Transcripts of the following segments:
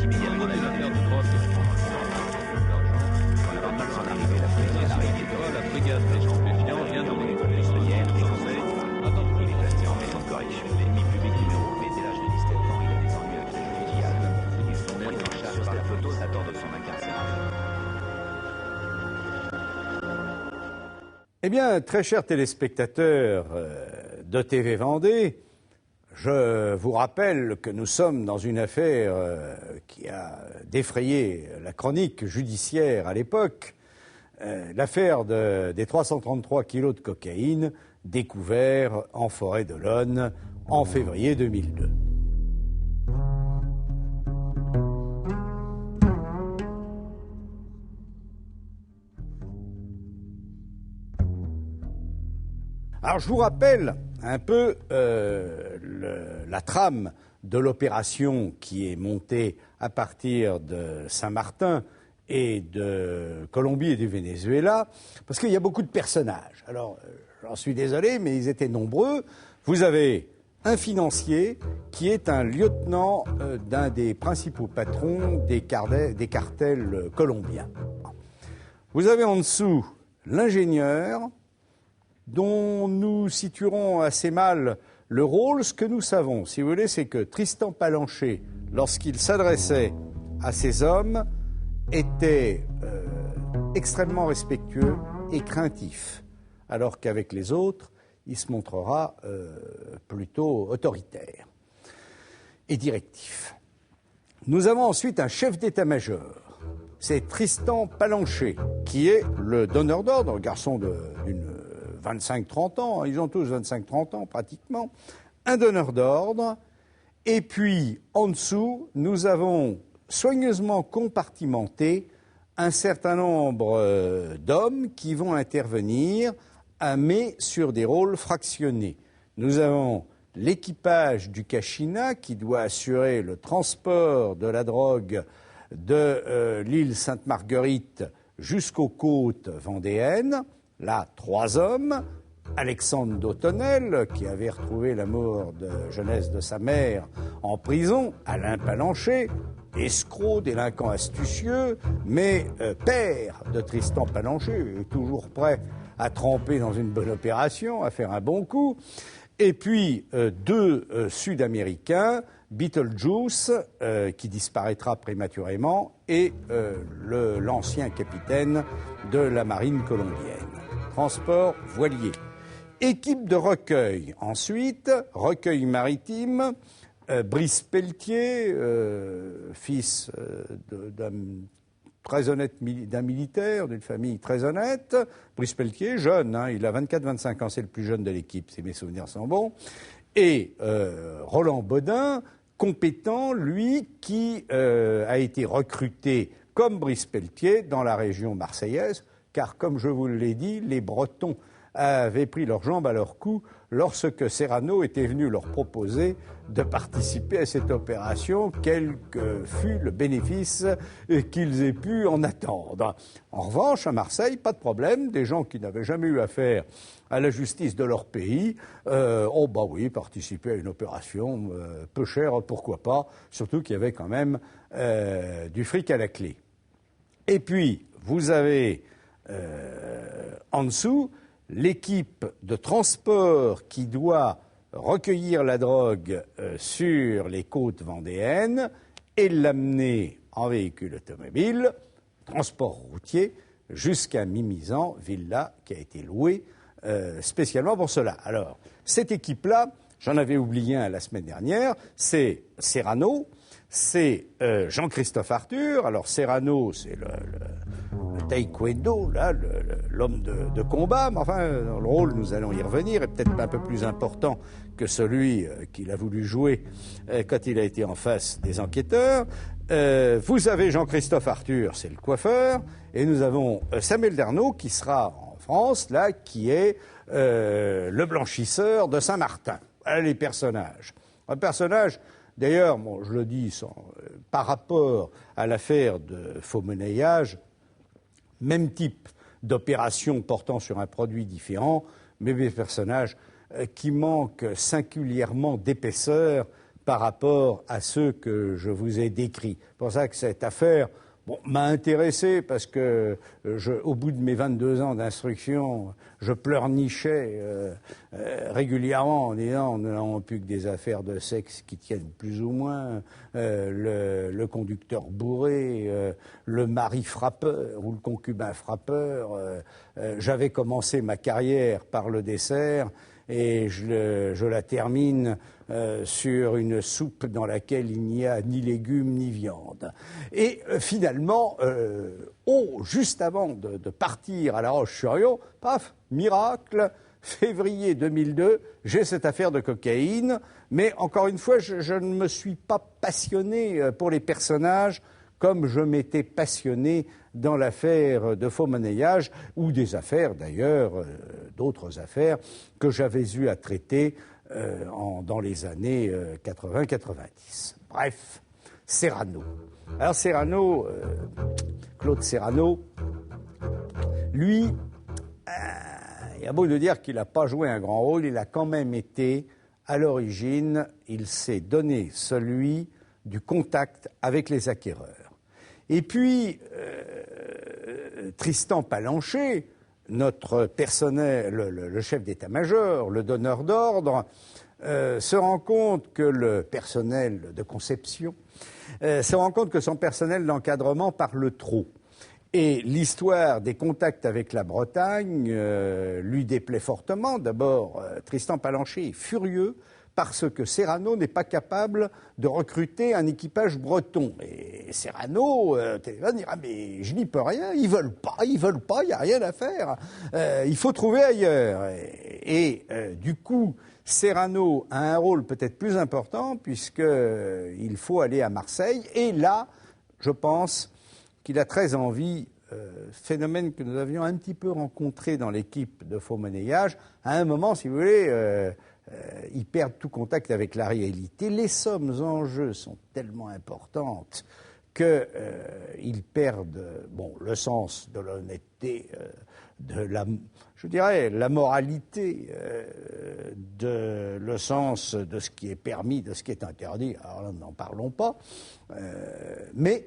immédiatement la l'affaire de drogue. Son arrivée, la brigade des stupéfiants vient d'envoyer hier et conseil. Il est placé en maison de correction. L'ennemi public numéro B, dès l'âge de 17 ans, il a des ennuis avec la fusillade. Ils sont pris en charge par la photo datant de son incarcération. Eh bien, très chers téléspectateurs de TV Vendée, je vous rappelle que nous sommes dans une affaire qui a défrayé la chronique judiciaire à l'époque, l'affaire des 333 kilos de cocaïne découverts en forêt d'Olonne en février 2002. Alors je vous rappelle un peu la trame de l'opération qui est montée à partir de Saint-Martin et de Colombie et du Venezuela, parce qu'il y a beaucoup de personnages. Alors j'en suis désolé, mais ils étaient nombreux. Vous avez un financier qui est un lieutenant d'un des principaux patrons des cartels colombiens. Vous avez en dessous l'ingénieur, dont nous situerons assez mal le rôle. Ce que nous savons, si vous voulez, c'est que Tristan Palancher, lorsqu'il s'adressait à ces hommes, était extrêmement respectueux et craintif, alors qu'avec les autres, il se montrera plutôt autoritaire et directif. Nous avons ensuite un chef d'état-major. C'est Tristan Palancher, qui est le donneur d'ordre, garçon d'une 25-30 ans, ils ont tous 25-30 ans pratiquement, un donneur d'ordre, et puis en dessous, nous avons soigneusement compartimenté un certain nombre d'hommes qui vont intervenir, mais sur des rôles fractionnés. Nous avons l'équipage du Kachina qui doit assurer le transport de la drogue de l'île Sainte-Marguerite jusqu'aux côtes vendéennes. Là, 3 hommes, Alexandre Dautonel, qui avait retrouvé la mort de jeunesse de sa mère en prison, Alain Palancher, escroc, délinquant astucieux, mais père de Tristan Palancher, toujours prêt à tremper dans une bonne opération, à faire un bon coup. Et puis 2 Sud-Américains, Beetlejuice, qui disparaîtra prématurément, et l'ancien capitaine de la marine colombienne. Transport voilier. Équipe de recueil. Ensuite, recueil maritime, Brice Pelletier, fils très honnête d'un militaire, d'une famille très honnête. Brice Pelletier, jeune, il a 24-25 ans, c'est le plus jeune de l'équipe, si mes souvenirs sont bons. Et Roland Bodin, compétent, lui, qui a été recruté comme Brice Pelletier dans la région marseillaise, car comme je vous l'ai dit, les Bretons avaient pris leurs jambes à leur cou lorsque Serrano était venu leur proposer de participer à cette opération, quel que fût le bénéfice qu'ils aient pu en attendre. En revanche, à Marseille, pas de problème, des gens qui n'avaient jamais eu affaire à la justice de leur pays, participer à une opération peu chère, pourquoi pas, surtout qu'il y avait quand même du fric à la clé. Et puis, vous avez en dessous l'équipe de transport qui doit recueillir la drogue sur les côtes vendéennes et l'amener en véhicule automobile, transport routier, jusqu'à Mimizan, villa qui a été louée spécialement pour cela. Alors, cette équipe-là, j'en avais oublié un la semaine dernière, c'est Serrano, c'est Jean-Christophe Arthur. Alors Serrano, c'est le taekwondo, là, l'homme de combat, mais enfin, dans le rôle, nous allons y revenir, est peut-être un peu plus important que celui qu'il a voulu jouer quand il a été en face des enquêteurs. Vous avez Jean-Christophe Arthur, c'est le coiffeur, et nous avons Samuel Dernaud qui sera en France, là, qui est le blanchisseur de Saint-Martin. Voilà les personnages. Un personnage, d'ailleurs, bon, je le dis par rapport à l'affaire de faux-monnayage, même type d'opération portant sur un produit différent, mais des personnages qui manquent singulièrement d'épaisseur par rapport à ceux que je vous ai décrits. C'est pour ça que cette affaire m'a intéressé parce que au bout de mes 22 ans d'instruction, je pleurnichais régulièrement en disant nous n'avons plus que des affaires de sexe qui tiennent plus ou moins, le conducteur bourré, le mari frappeur ou le concubin frappeur. J'avais commencé ma carrière par le dessert et je la termine sur une soupe dans laquelle il n'y a ni légumes ni viande. Et finalement, juste avant de partir à La Roche-sur-Yon, paf, miracle, février 2002, j'ai cette affaire de cocaïne, mais encore une fois, je ne me suis pas passionné pour les personnages comme je m'étais passionné dans l'affaire de faux monnayage, ou des affaires d'ailleurs, d'autres affaires que j'avais eu à traiter dans les années 80-90. Bref, Serrano. Alors Serrano, Claude Serrano, lui, il a beau de dire qu'il n'a pas joué un grand rôle, il a quand même été, à l'origine, il s'est donné celui du contact avec les acquéreurs. Et puis, Tristan Palancher, notre personnel, le chef d'état-major, le donneur d'ordre, se rend compte que le personnel de conception se rend compte que son personnel d'encadrement parle trop. Et l'histoire des contacts avec la Bretagne lui déplaît fortement. D'abord, Tristan Palancher est furieux parce que Serrano n'est pas capable de recruter un équipage breton. Et Serrano, téléphone, dira, mais je n'y peux rien, ils veulent pas, il n'y a rien à faire. Il faut trouver ailleurs. Et du coup, Serrano a un rôle peut-être plus important puisqu'il faut aller à Marseille. Et là, je pense qu'il a très envie, phénomène que nous avions un petit peu rencontré dans l'équipe de faux monnayage, à un moment, si vous voulez, ils perdent tout contact avec la réalité. Les sommes en jeu sont tellement importantes qu'ils perdent le sens de l'honnêteté, je dirais, la moralité, le sens de ce qui est permis, de ce qui est interdit. Alors là, n'en parlons pas. Mais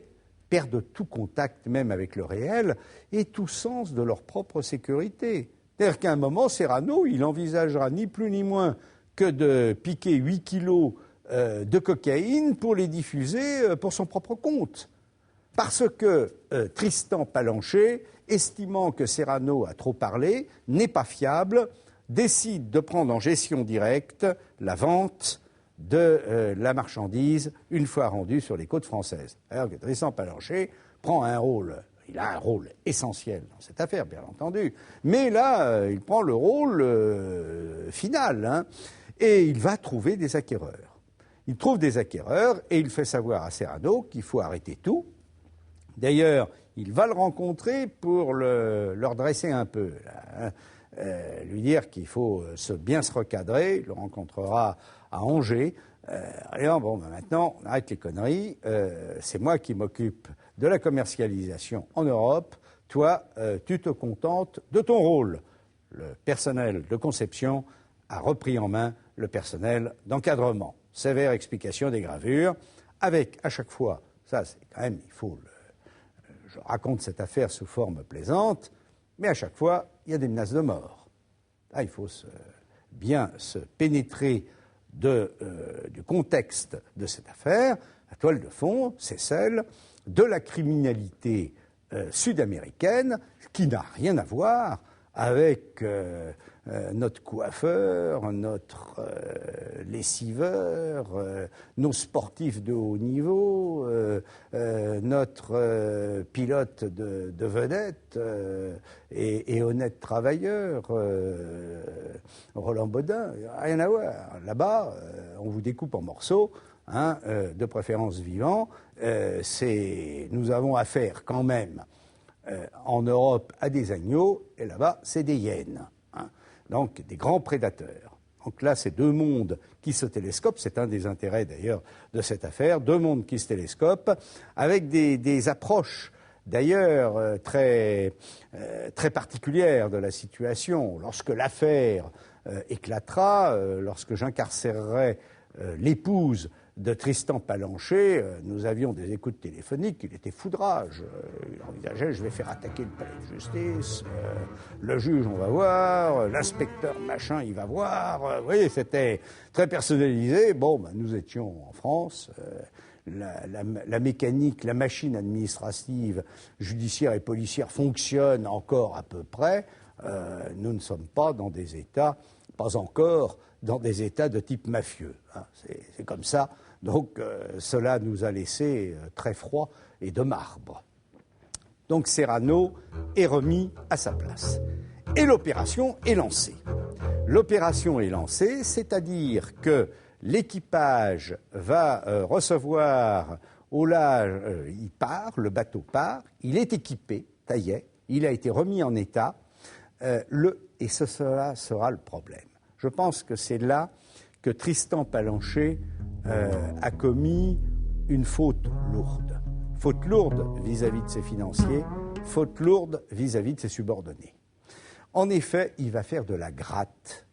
perdent tout contact même avec le réel et tout sens de leur propre sécurité. C'est-à-dire qu'à un moment, Serrano, il envisagera ni plus ni moins que de piquer 8 kilos de cocaïne pour les diffuser pour son propre compte. Parce que Tristan Palancher, estimant que Serrano a trop parlé, n'est pas fiable, décide de prendre en gestion directe la vente de la marchandise une fois rendue sur les côtes françaises. Alors que Tristan Palancher prend un rôle, il a un rôle essentiel dans cette affaire, bien entendu, mais là, il prend le rôle final, et il va trouver des acquéreurs. Il trouve des acquéreurs et il fait savoir à Serrano qu'il faut arrêter tout. D'ailleurs, il va le rencontrer pour leur dresser un peu, là, lui dire qu'il faut bien se recadrer. Il le rencontrera à Angers. Maintenant, on arrête les conneries. C'est moi qui m'occupe de la commercialisation en Europe. Toi, tu te contentes de ton rôle. Le personnel de conception a repris en main le personnel d'encadrement. Sévère explication des gravures, avec à chaque fois, ça c'est quand même, je raconte cette affaire sous forme plaisante, mais à chaque fois, il y a des menaces de mort. Là, il faut bien se pénétrer du contexte de cette affaire. La toile de fond, c'est celle de la criminalité sud-américaine qui n'a rien à voir avec notre coiffeur, notre lessiveur, nos sportifs de haut niveau, notre pilote de vedette et honnête travailleur, Roland Baudin. Rien à voir. Là-bas, on vous découpe en morceaux, de préférence vivants. Nous avons affaire quand même en Europe à des agneaux, et là-bas, c'est des hyènes. Donc, des grands prédateurs. Donc là, c'est deux mondes qui se télescopent. C'est un des intérêts, d'ailleurs, de cette affaire. Deux mondes qui se télescopent, avec des approches, d'ailleurs, très particulières de la situation. Lorsque l'affaire éclatera, lorsque j'incarcérerai l'épouse de Tristan Palancher, nous avions des écoutes téléphoniques, il était foudrage. Il envisageait, je vais faire attaquer le palais de justice, le juge, on va voir, l'inspecteur machin, il va voir. Vous voyez, c'était très personnalisé. Bon, nous étions en France. La mécanique, la machine administrative, judiciaire et policière fonctionne encore à peu près. Nous ne sommes pas dans des États, pas encore, dans des États de type mafieux. Hein. C'est comme ça. Donc cela nous a laissé très froids et de marbre. Donc Serrano est remis à sa place. Et l'opération est lancée. L'opération est lancée, c'est-à-dire que l'équipage va recevoir au large, il part, le bateau part, il est équipé, ça y est, il a été remis en état, et cela sera le problème. Je pense que c'est là que Tristan Palancher a commis une faute lourde. Faute lourde vis-à-vis de ses financiers, faute lourde vis-à-vis de ses subordonnés. En effet, il va faire de la gratte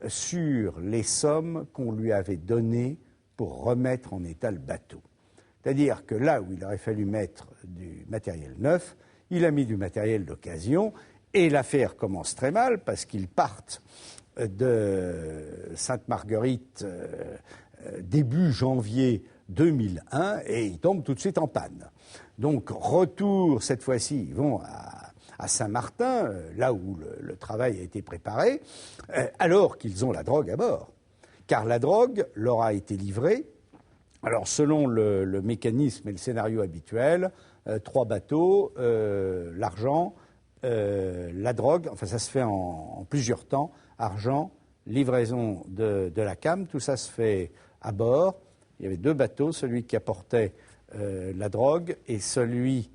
sur les sommes qu'on lui avait données pour remettre en état le bateau. C'est-à-dire que là où il aurait fallu mettre du matériel neuf, il a mis du matériel d'occasion, et l'affaire commence très mal parce qu'ils partent de Sainte-Marguerite début janvier 2001 et ils tombent tout de suite en panne. Donc retour, cette fois-ci, ils vont à Saint-Martin, là où le travail a été préparé, alors qu'ils ont la drogue à bord. Car la drogue leur a été livrée, alors selon le mécanisme et le scénario habituel, 3 bateaux, l'argent, la drogue, enfin ça se fait en plusieurs temps, argent, livraison de la cam, tout ça se fait à bord. Il y avait 2 bateaux, celui qui apportait la drogue et celui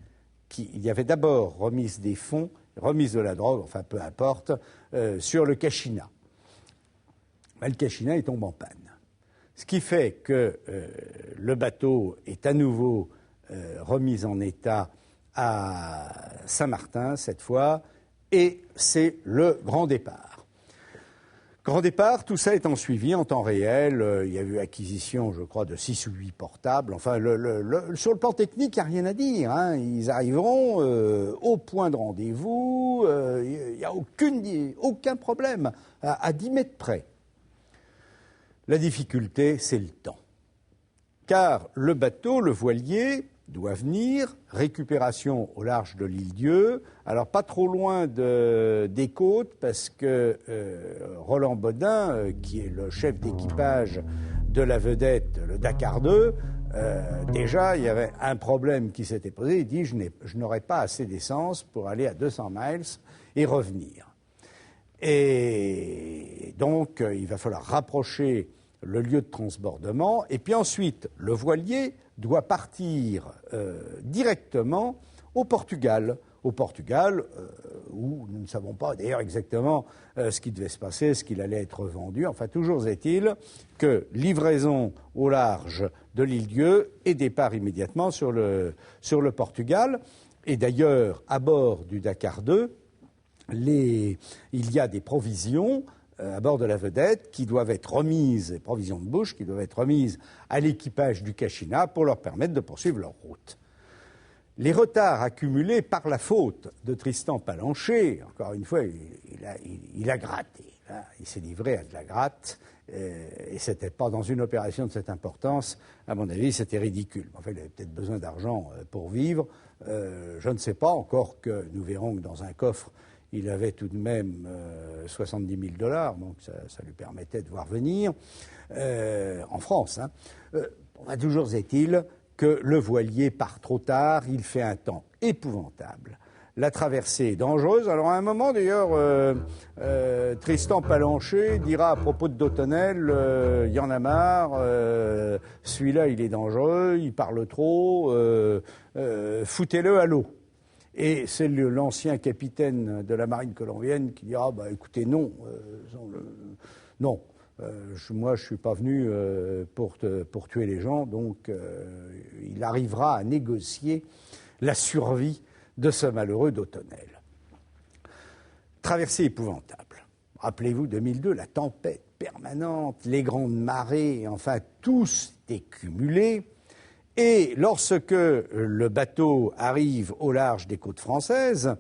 il y avait d'abord remise des fonds, remise de la drogue, enfin peu importe, sur le Cachina. Le Cachina, il tombe en panne. Ce qui fait que le bateau est à nouveau remis en état à Saint-Martin, cette fois, et c'est le grand départ. Grand départ, tout ça étant suivi en temps réel. Il y a eu acquisition, je crois, de 6 ou 8 portables. Enfin, sur le plan technique, il n'y a rien à dire. Hein. Ils arriveront au point de rendez-vous. Il n'y a aucun problème à 10 mètres près. La difficulté, c'est le temps. Car le bateau, le voilier, doit venir, récupération au large de l'île Dieu, alors pas trop loin des côtes, parce que Roland Bodin, qui est le chef d'équipage de la vedette, le Dakar 2, déjà il y avait un problème qui s'était posé, il dit je n'aurai pas assez d'essence pour aller à 200 miles et revenir. Et donc il va falloir rapprocher le lieu de transbordement, et puis ensuite le voilier doit partir directement au Portugal. Au Portugal, où nous ne savons pas d'ailleurs exactement ce qui devait se passer, ce qu'il allait être vendu. Enfin, toujours est-il que livraison au large de l'île Dieu et départ immédiatement sur le Portugal. Et d'ailleurs, à bord du Dakar 2, il y a des provisions à bord de la vedette qui doivent être remises, provisions de bouche qui doivent être remises à l'équipage du Cachina pour leur permettre de poursuivre leur route. Les retards accumulés par la faute de Tristan Palancher, encore une fois, il a gratté. Là, il s'est livré à de la gratte, et c'était pas dans une opération de cette importance. À mon avis, c'était ridicule. En fait, il avait peut-être besoin d'argent pour vivre. Je ne sais pas, encore que nous verrons que dans un coffre, il avait tout de même 70 000 $, donc ça lui permettait de voir venir en France. Hein. Toujours est-il que le voilier part trop tard, il fait un temps épouvantable. La traversée est dangereuse. Alors à un moment d'ailleurs, Tristan Palancher dira à propos de Dotonel, il y en a marre, celui-là il est dangereux, il parle trop, foutez-le à l'eau. Et c'est l'ancien capitaine de la marine colombienne qui dira écoutez, non, non. Moi, je ne suis pas venu pour tuer les gens, donc il arrivera à négocier la survie de ce malheureux Dotonel. Traversée épouvantable. Rappelez-vous, 2002, la tempête permanentes, les grandes marées, enfin, tout est cumulé. Et lorsque le bateau arrive au large des côtes françaises,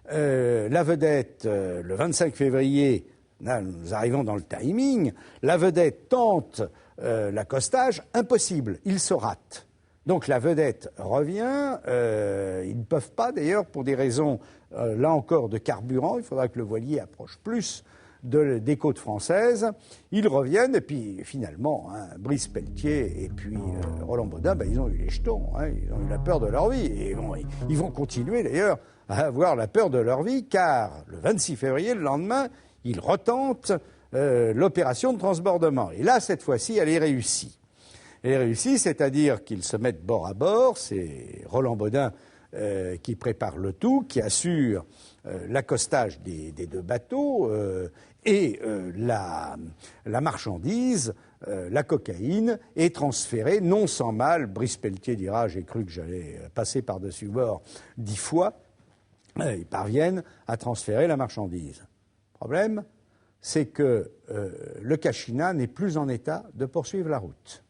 la vedette, le 25 février, là, nous arrivons dans le timing, la vedette tente l'accostage, impossible, il se rate. Donc la vedette revient, ils ne peuvent pas d'ailleurs pour des raisons, là encore, de carburant, il faudra que le voilier approche plus des côtes françaises. Ils reviennent et puis finalement, Brice Pelletier et puis Roland Baudin, ils ont eu les jetons, ils ont eu la peur de leur vie. Et ils vont continuer d'ailleurs à avoir la peur de leur vie car le 26 février, le lendemain, ils retentent l'opération de transbordement. Et là, cette fois-ci, elle est réussie. Elle est réussie, c'est-à-dire qu'ils se mettent bord à bord, c'est Roland Baudin qui prépare le tout, qui assure l'accostage des deux bateaux et la marchandise, la cocaïne, est transférée, non sans mal. Brice Pelletier dira « j'ai cru que j'allais passer par-dessus bord 10 fois ». Ils parviennent à transférer la marchandise. Le problème, c'est que le Kachina n'est plus en état de poursuivre la route.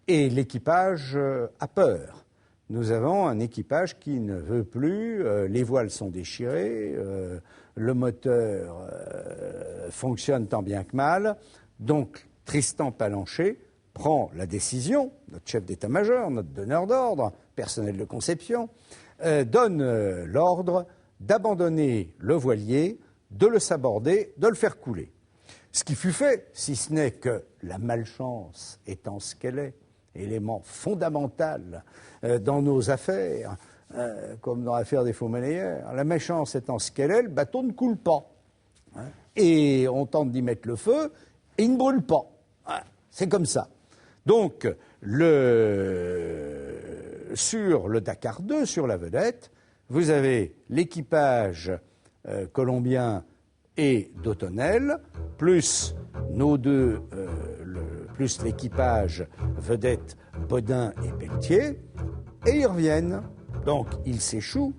Et l'équipage a peur. Nous avons un équipage qui ne veut plus, les voiles sont déchirées, le moteur fonctionne tant bien que mal. Donc Tristan Palancher prend la décision, notre chef d'état-major, notre donneur d'ordre, personnel de conception, donne l'ordre d'abandonner le voilier, de le saborder, de le faire couler. Ce qui fut fait, si ce n'est que la malchance étant ce qu'elle est, élément fondamental dans nos affaires, comme dans l'affaire des faux-monnayeurs. La malchance étant ce qu'elle est, le bateau ne coule pas. Et on tente d'y mettre le feu, et il ne brûle pas. C'est comme ça. Donc, sur le Dakar 2, sur la vedette, vous avez l'équipage colombien et d'Autonel, plus nos deux, plus l'équipage vedette Baudin et Pelletier, et ils reviennent. Donc ils s'échouent,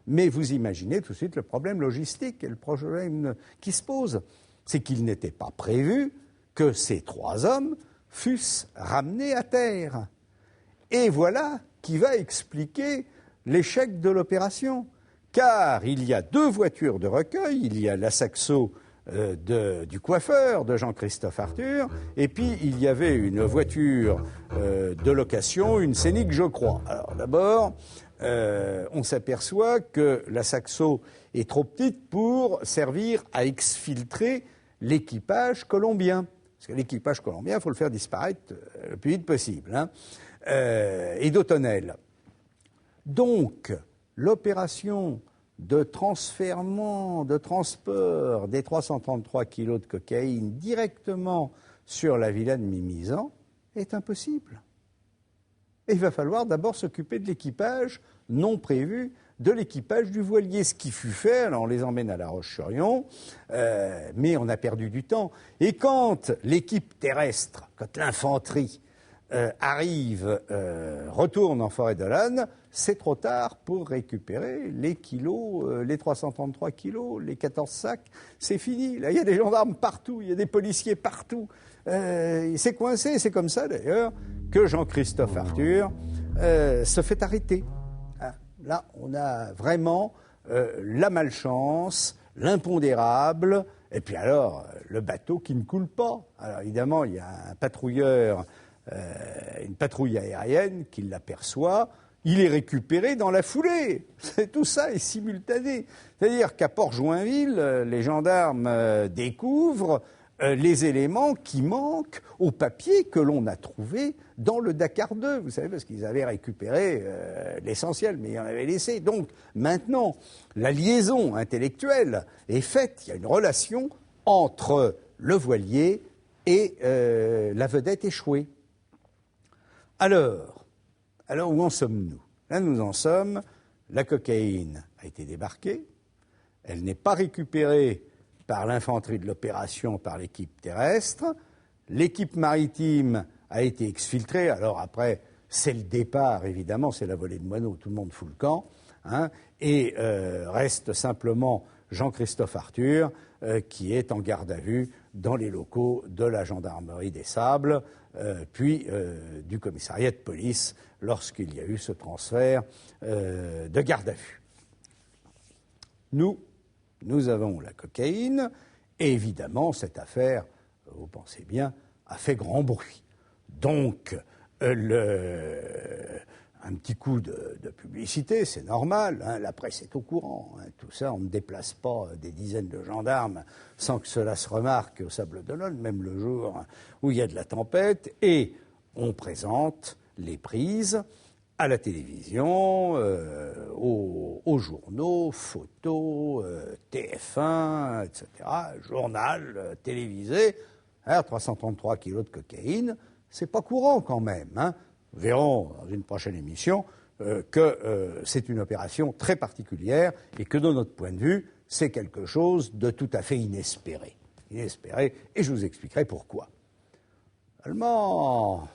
mais vous imaginez tout de suite le problème logistique et le problème qui se pose. C'est qu'il n'était pas prévu que ces 3 hommes fussent ramenés à terre. Et voilà qui va expliquer l'échec de l'opération. Car il y a 2 voitures de recueil, il y a la Saxo du coiffeur de Jean-Christophe Arthur, et puis il y avait une voiture de location, une Scénic, je crois. Alors d'abord, on s'aperçoit que la Saxo est trop petite pour servir à exfiltrer l'équipage colombien. Parce que l'équipage colombien, il faut le faire disparaître le plus vite possible, et d'Autonel. Donc, l'opération de transfèrement, de transport des 333 kilos de cocaïne directement sur la villa de Mimizan est impossible. Et il va falloir d'abord s'occuper de l'équipage non prévu, de l'équipage du voilier, ce qui fut fait. Alors on les emmène à La Roche-sur-Yon, mais on a perdu du temps. Et quand l'équipe terrestre, quand l'infanterie arrive, retourne en Forêt-d'Olonne, c'est trop tard pour récupérer les kilos, les 333 kilos, les 14 sacs, c'est fini. Là, il y a des gendarmes partout, il y a des policiers partout. C'est coincé, c'est comme ça d'ailleurs que Jean-Christophe Arthur se fait arrêter. Là, on a vraiment la malchance, l'impondérable, et puis alors, le bateau qui ne coule pas. Alors évidemment, il y a un patrouilleur, une patrouille aérienne qui l'aperçoit. Il est récupéré dans la foulée. Tout ça est simultané. C'est-à-dire qu'à Port-Joinville, les gendarmes découvrent les éléments qui manquent au papier que l'on a trouvé dans le Dakar 2. Vous savez, parce qu'ils avaient récupéré l'essentiel, mais ils en avaient laissé. Donc maintenant, la liaison intellectuelle est faite. Il y a une relation entre le voilier et la vedette échouée. Alors, où en sommes-nous? Là, nous en sommes. La cocaïne a été débarquée. Elle n'est pas récupérée par l'infanterie de l'opération, par l'équipe terrestre. L'équipe maritime a été exfiltrée. Alors après, c'est le départ, évidemment, c'est la volée de moineaux. Tout le monde fout le camp. Et reste simplement Jean-Christophe Arthur, qui est en garde à vue dans les locaux de la gendarmerie des Sables, puis du commissariat de police lorsqu'il y a eu ce transfert de garde à vue. Nous avons la cocaïne, et évidemment, cette affaire, vous pensez bien, a fait grand bruit. Donc, un petit coup de publicité, c'est normal, hein, la presse est au courant. Hein, tout ça, on ne déplace pas des dizaines de gendarmes sans que cela se remarque au Sables-d'Olonne, même le jour où il y a de la tempête, et on présente les prises à la télévision, aux journaux, photos, TF1, etc., journal télévisé. Alors, 333 kilos de cocaïne, c'est pas courant quand même. Hein. Nous verrons dans une prochaine émission que c'est une opération très particulière et que, de notre point de vue, c'est quelque chose de tout à fait inespéré. Inespéré, et je vous expliquerai pourquoi. Seulement,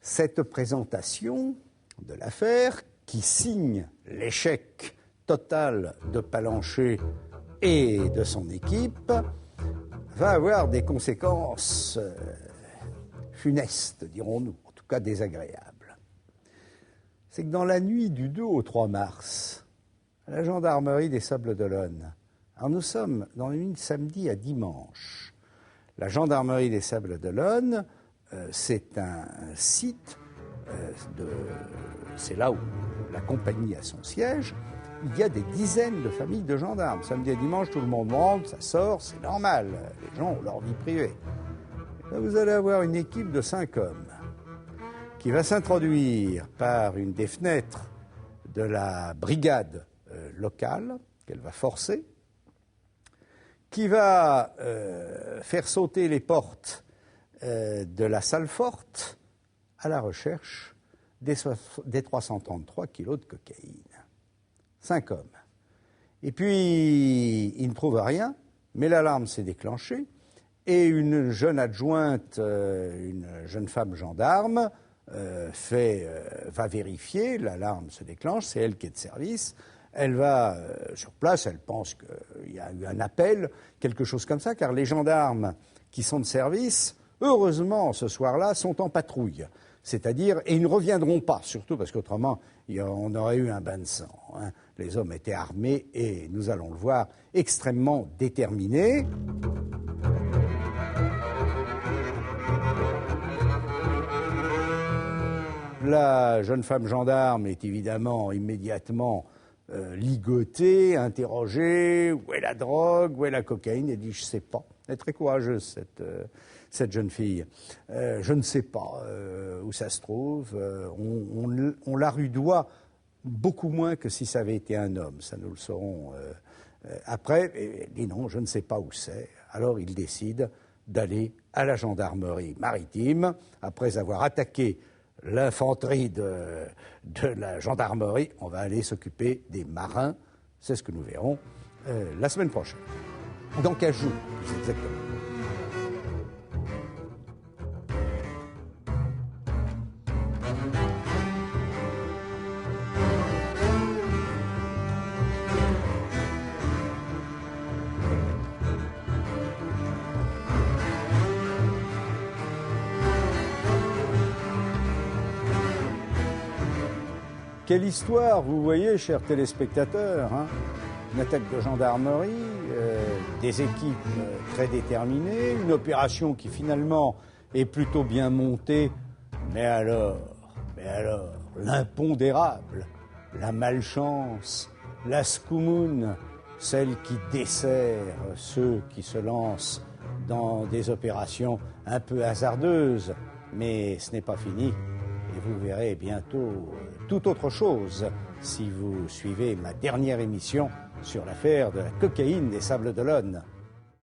cette présentation de l'affaire, qui signe l'échec total de Palancher et de son équipe, va avoir des conséquences funestes, dirons-nous, en tout cas désagréables. C'est que dans la nuit du 2 au 3 mars, à la gendarmerie des Sables-d'Olonne, alors nous sommes dans la nuit de samedi à dimanche, la gendarmerie des Sables-d'Olonne, c'est un site, c'est là où la compagnie a son siège. Il y a des dizaines de familles de gendarmes. Samedi et dimanche, tout le monde rentre, ça sort, c'est normal. Les gens ont leur vie privée. Là, vous allez avoir une équipe de 5 hommes qui va s'introduire par une des fenêtres de la brigade locale, qu'elle va forcer, qui va faire sauter les portes de la salle forte à la recherche des 333 kilos de cocaïne. 5 hommes. Et puis, ils ne trouvent rien, mais l'alarme s'est déclenchée et une jeune adjointe, une jeune femme gendarme, va vérifier, l'alarme se déclenche, c'est elle qui est de service. Elle va sur place, elle pense qu'il y a eu un appel, quelque chose comme ça, car les gendarmes qui sont de service, heureusement, ce soir-là, sont en patrouille. C'est-à-dire, et ils ne reviendront pas, surtout parce qu'autrement, on aurait eu un bain de sang. Hein. Les hommes étaient armés et, nous allons le voir, extrêmement déterminés. La jeune femme gendarme est évidemment immédiatement ligotée, interrogée. Où est la drogue? Où est la cocaïne? Elle dit, je ne sais pas. Elle est très courageuse, cette jeune fille. Je ne sais pas où ça se trouve. On la rudoie beaucoup moins que si ça avait été un homme. Ça, nous le saurons après. Et elle dit non, je ne sais pas où c'est. Alors il décide d'aller à la gendarmerie maritime. Après avoir attaqué l'infanterie de la gendarmerie, on va aller s'occuper des marins. C'est ce que nous verrons la semaine prochaine. Dans 15 jours, plus exactement. Quelle histoire, vous voyez, chers téléspectateurs, hein, une attaque de gendarmerie, des équipes très déterminées, une opération qui finalement est plutôt bien montée, mais alors, l'impondérable, la malchance, la scoumoune, celle qui dessert ceux qui se lancent dans des opérations un peu hasardeuses, mais ce n'est pas fini. Et vous verrez bientôt tout autre chose si vous suivez ma dernière émission sur l'affaire de la cocaïne des Sables-d'Olonne.